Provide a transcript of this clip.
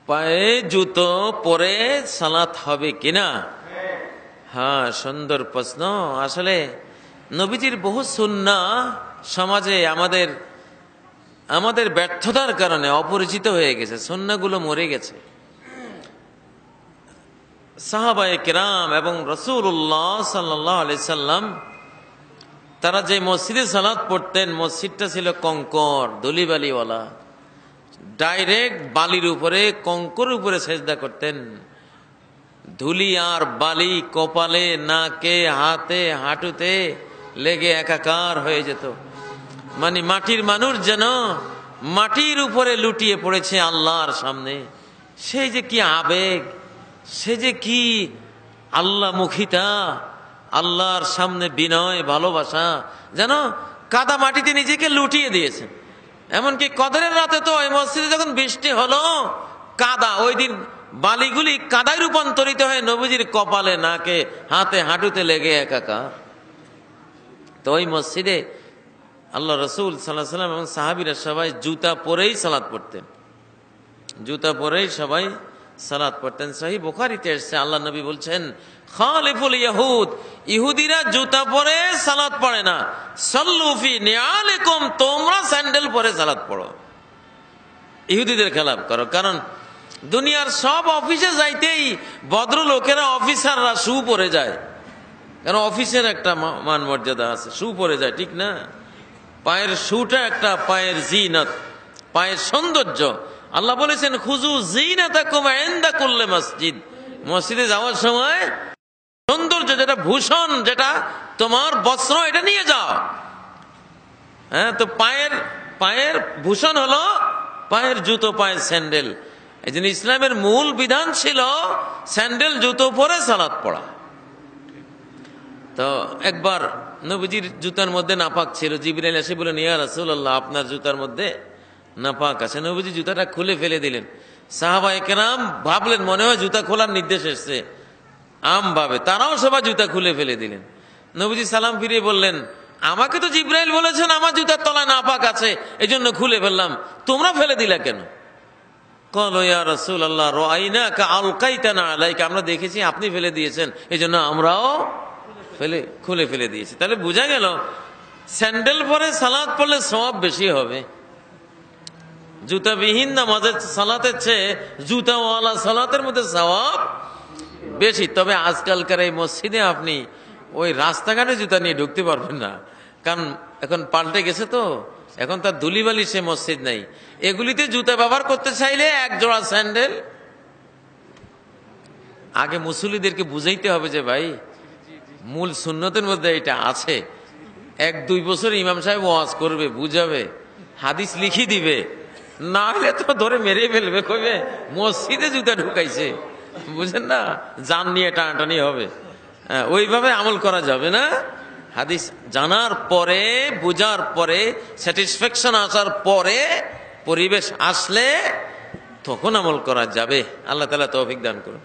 পায়ে জুতো পরে সালাত হবে কিনা? হ্যাঁ, সুন্দর প্রশ্ন। আসলে নবীজির বহু সুন্নাহ সমাজে আমাদের ব্যর্থতার কারণে অপরিচিত হয়ে গেছে, সুন্নাহগুলো মরে গেছে। সাহাবায়ে কেরাম এবং রাসূলুল্লাহ সাল্লাল্লাহু আলাইহি সাল্লাম তারা যে মসজিদে সালাত পড়তেন, মসজিদটা ছিল কঙ্কর ধুলিবালিওয়ালা। ডাইরেক্ট বালির উপরে, কঙ্কর উপরে সেজদা করতেন। ধুলি আর বালি কপালে, নাকে, হাতে, হাঁটুতে লেগে একাকার হয়ে যেত। মানে মাটির মানুষ যেন মাটির উপরে লুটিয়ে পড়েছে আল্লাহর সামনে। সেই যে কি আবেগ, সে যে কি আল্লাহ মুখিতা, আল্লাহর সামনে বিনয়, ভালোবাসা, যেন কাদা মাটিতে নিজেকে লুটিয়ে দিয়েছেন। এমনকি কদরের রাতে তো ওই মসজিদে যখন বৃষ্টি হলো, কাদা, ওই দিন বালিগুলি কাদায় রূপান্তরিত হয়ে নবীজির কপালে, নাকে, হাতে, হাঁটুতে লেগে একাকার। তো ওই মসজিদে আল্লাহ রসুল সাল্লাল্লাহু আলাইহি ওয়াসাল্লাম এবং সাহাবীরা সবাই জুতা পরেই সালাত পড়তেন, জুতা পরেই সবাই সালাত পড়তেন। সহিহ বুখারীতে এসেছে, আল্লাহ নবী বলছেন, খালিফুল ইহুদ, ইহুদিরা জুতা পরে সালাত পড়ে না, সাল্লু ফি নিআলিকুম, তোমরা স্যান্ডেল পরে সালাত পড়ো। ইহুদিদের খেলাফ করো। কারণ দুনিয়ার সব অফিসে যাইতেই ভদ্রলোকেরা, অফিসাররা শু পরে যায়, কারণ অফিসের একটা মান মর্যাদা আছে, শু পরে যায়, ঠিক না? পায়ের শুটা একটা পায়ের জিনাত, পায়ের সৌন্দর্য। আল্লাহ বলেছেন, খুযু জিনাতাকুম ইনদা কুল্লি মসজিদ, মসজিদে যাওয়ার সময় সৌন্দর্য, যেটা ভূষণ, যেটা তোমার বস্ত্র, এটা নিয়ে যাও। হ্যাঁ, তো পায়ের ভূষণ হলো পায়ের জুতো, পায়ের স্যান্ডেল। এই জন্য ইসলামের মূল বিধান ছিল স্যান্ডেল জুতো পরে সালাত পড়া। তো একবার নবীজির জুতার মধ্যে নাপাক ছিল। জিবরাইল এসে বলেন, ইয়া রাসূলুল্লাহ, আপনার জুতার মধ্যে নাপাক আছে। নবীজি জুতাটা খুলে ফেলে দিলেন। সাহাবায়ে কেরাম ভাবলেন মনে হয় জুতা খোলার নির্দেশ এসছে, আম ভাবে তারাও সবাই জুতা খুলে ফেলে দিলেন। নবীজি সালাম ফিরিয়ে বললেন, আমাকে তো জিবরাইল বলেছেন আমার জুতার তলায় নাপাক আছে, এই জন্য খুলে ফেললাম, তোমরা ফেলে দিলা কেন? ক্বালু ইয়া রাসূলুল্লাহ রাআইনাকা আলকাইতানা আলাইকা, আমরা দেখেছি আপনি ফেলে দিয়েছেন, এই জন্য আমরাও খুলে ফেলে দিয়েছি। তাহলে বোঝা গেল স্যান্ডেল পরে সালাত পড়লে সওয়াব বেশি হবে। জুতাবিহীন নামাজের সালাতের চেয়ে জুতাওয়ালা সালাতের মধ্যে সওয়াব বেশি। তবে আজকালকার এই মসজিদে আপনি ওই রাস্তাঘাটে জুতা নিয়ে ঢুকতে পারবেন না, কারণ এখন পাল্টে গেছে। তো এখন তার ধুলিবালি সে মসজিদ নাই। এগুলিতে জুতা ব্যবহার করতে চাইলে এক জোড়া স্যান্ডেল। আগে মুসল্লিদেরকে বুঝাইতে হবে যে ভাই, মূল সুন্নতের মধ্যে এটা আছে। 1-2 বছর ইমাম সাহেব ওয়াজ করবে, বুঝাবে, হাদিস লিখি দিবে, না হলে তো ধরে মেরে ফেলবে, কইবে মসজিদে জুতা ঢুকাইছে, বুঝেন না, জান নিয়ে টানাটানি হবে। ওইভাবে আমল করা যাবে না। হাদিস জানার পরে, বুঝার পরে, স্যাটিসফ্যাকশন আসার পরে, পরিবেশ আসলে তখন আমল করা যাবে। আল্লাহ তাআলা তৌফিক দান করুন।